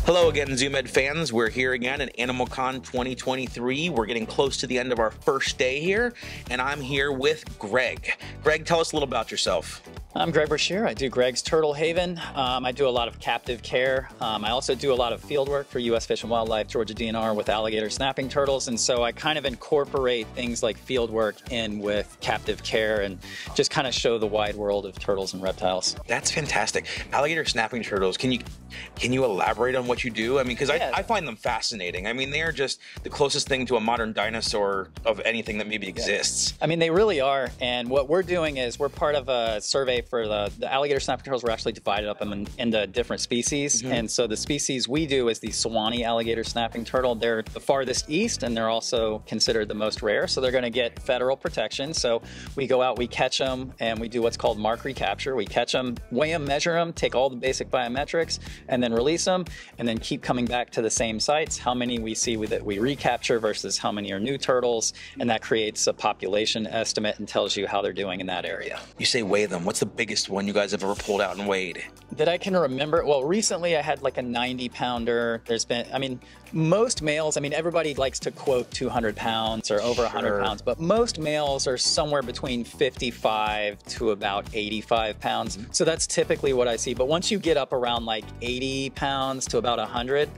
Hello again, Zoo Med fans. We're here again at AnimalCon 2023. We're getting close to the end of our first day here, and I'm here with Greg. Greg, tell us a little about yourself. I'm Greg Brashear. I do Greg's Turtle Haven. I do a lot of captive care. I also do a lot of field work for U.S. Fish and Wildlife, Georgia DNR with alligator snapping turtles. And so I kind of incorporate things like field work in with captive care and just kind of show the wide world of turtles and reptiles. That's fantastic. Alligator snapping turtles, can you elaborate on what you do? I mean, because I find them fascinating. I mean, they're just the closest thing to a modern dinosaur of anything that maybe exists. I mean, they really are. And what we're doing is we're part of a survey for the alligator snapping turtles. We're actually divided up into different species. Mm-hmm. And so the species we do is the Sewanee alligator snapping turtle. They're the farthest east, and they're also considered the most rare. So they're going to get federal protection. So we go out, we catch them, and we do what's called mark recapture. We catch them, weigh them, measure them, take all the basic biometrics, and then release them, and then keep coming back to the same sites. How many we see that we recapture versus how many are new turtles, and that creates a population estimate and tells you how they're doing in that area. You say weigh them. What's the biggest one you guys have ever pulled out and weighed? That I can remember, well, recently I had like a 90-pounder. There's been, I mean, most males, I mean, everybody likes to quote 200 pounds or over 100 pounds, but most males are somewhere between 55 to about 85 pounds. So that's typically what I see. But once you get up around like 80 pounds to about 100,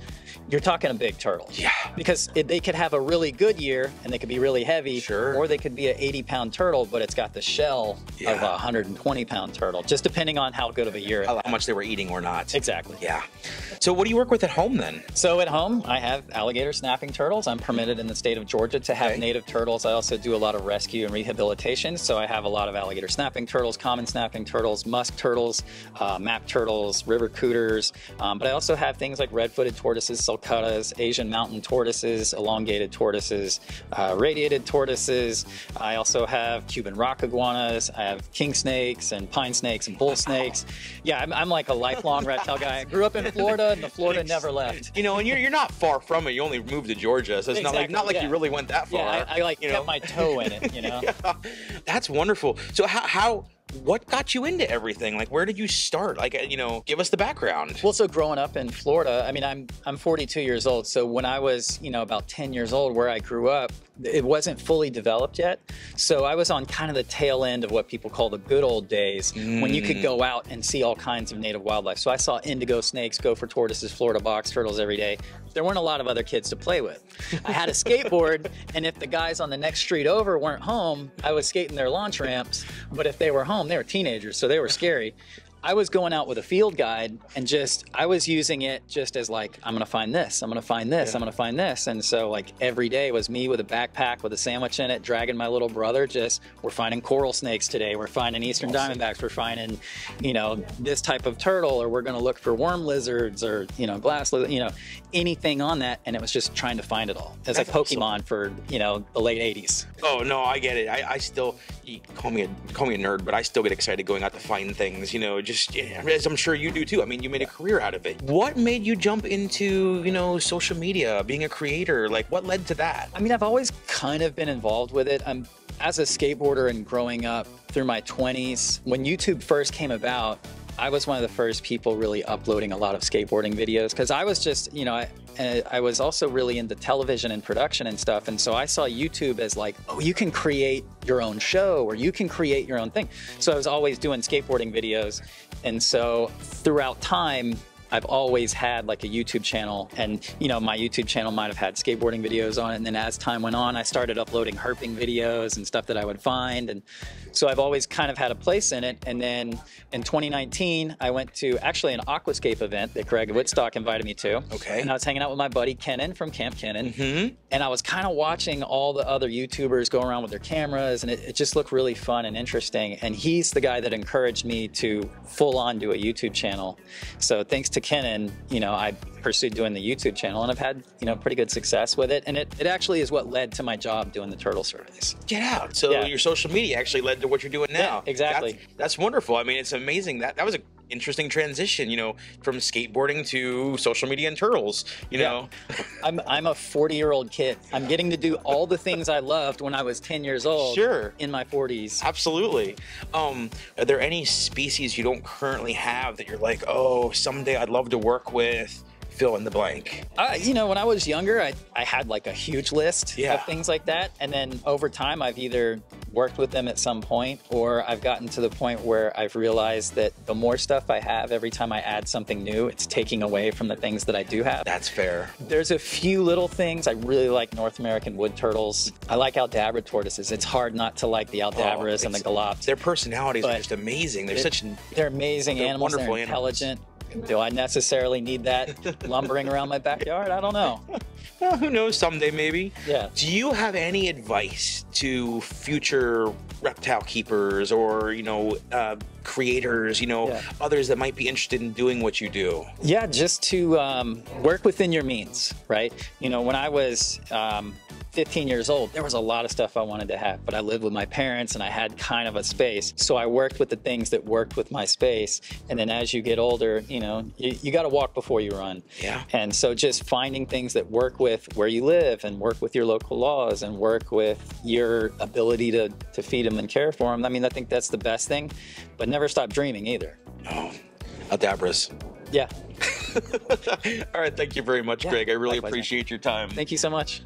you're talking a big turtle. Yeah. Because they could have a really good year and they could be really heavy, or they could be an 80-pound turtle, but it's got the shell of a 120-pound turtle, just depending on how good of a year. How much they were eating or not. Exactly. Yeah. So what do you work with at home then? So at home, I have alligator snapping turtles. I'm permitted in the state of Georgia to have native turtles. I also do a lot of rescue and rehabilitation. So I have a lot of alligator snapping turtles, common snapping turtles, musk turtles, map turtles, river cooters. But I also have things like red-footed tortoises, sulcutas, Asian mountain tortoises, elongated tortoises, radiated tortoises. I also have Cuban rock iguanas. I have king snakes and pine snakes and bull snakes. Yeah, I'm like a lifelong reptile guy. I grew up in Florida, and the Florida never left. You know, and you're not far from it. You only moved to Georgia, so it's not like you really went that far. Yeah, I like kept my toe in it, you know. Yeah, that's wonderful. So what got you into everything? Like, where did you start? Like, you know, give us the background. Well, so growing up in Florida, I mean, I'm 42 years old. So when I was, you know, about 10 years old, where I grew up, it wasn't fully developed yet. So I was on kind of the tail end of what people call the good old days, when you could go out and see all kinds of native wildlife. So I saw indigo snakes, gopher tortoises, Florida box turtles every day. There weren't a lot of other kids to play with. I had a skateboard, and if the guys on the next street over weren't home, I was skating their launch ramps. But if they were home, they were teenagers, so they were scary. I was going out with a field guide, and I was using it just as like, I'm gonna find this, I'm gonna find this, I'm gonna find this. And so like every day was me with a backpack with a sandwich in it, dragging my little brother, we're finding coral snakes today, we're finding eastern diamondbacks, we're finding, you know, this type of turtle, or we're gonna look for worm lizards, or, you know, glass lizard, you know, anything on that. And it was just trying to find it all. It's like Pokemon for, you know, the late 80s. Oh no, I get it. I still, you call me a nerd, but I still get excited going out to find things, you know, as I'm sure you do too. I mean, you made a career out of it. What made you jump into, you know, social media, being a creator? Like, what led to that? I mean, I've always kind of been involved with it. As a skateboarder and growing up through my 20s, when YouTube first came about, I was one of the first people really uploading a lot of skateboarding videos, because I was just, you know, I was also really into television and production and stuff. And so I saw YouTube as like, oh, you can create your own show, or you can create your own thing. So I was always doing skateboarding videos. And so throughout time, I've always had like a YouTube channel, and you know, my YouTube channel might have had skateboarding videos on it, and then as time went on, I started uploading herping videos and stuff that I would find, and so I've always kind of had a place in it. And then in 2019, I went to actually an aquascape event that Greg Woodstock invited me to. Okay. And I was hanging out with my buddy Kenan from Camp Kenan, and I was kind of watching all the other YouTubers go around with their cameras, and it just looked really fun and interesting. And he's the guy that encouraged me to full on do a YouTube channel. So thanks to Kenan, you know, I pursued doing the YouTube channel, and I've had, you know, pretty good success with it. And it actually is what led to my job doing the turtle surveys. Get out. So your social media actually led to what you're doing now. Yeah, exactly. That's wonderful. I mean, it's amazing. That was interesting transition, you know, from skateboarding to social media and turtles, you know. I'm a 40-year-old kid. I'm getting to do all the things I loved when I was 10 years old. Sure. In my 40s. Absolutely. Are there any species you don't currently have that you're like, oh, someday I'd love to work with? Fill in the blank. You know, when I was younger, I had like a huge list of things like that. And then over time, I've either worked with them at some point, or I've gotten to the point where I've realized that the more stuff I have, every time I add something new, it's taking away from the things that I do have. That's fair. There's a few little things. I really like North American wood turtles. I like Aldabra tortoises. It's hard not to like the Aldabras and the galops. Their personalities are just amazing. They're amazing animals. They're intelligent. Do I necessarily need that lumbering around my backyard? I don't know. Well, who knows, someday maybe. Yeah. Do you have any advice to future reptile keepers or, you know, creators, you know, others that might be interested in doing what you do? Yeah, just to work within your means, right? You know, when I was 15 years old, there was a lot of stuff I wanted to have, but I lived with my parents and I had kind of a space. So I worked with the things that worked with my space. And then as you get older, you know, you got to walk before you run. Yeah. And so just finding things that work with where you live and work with your local laws and work with your ability to feed them and care for them. I mean, I think that's the best thing, but never stop dreaming either. Oh, Aldabras. Yeah. All right. Thank you very much, Greg. I really appreciate your time. Thank you so much.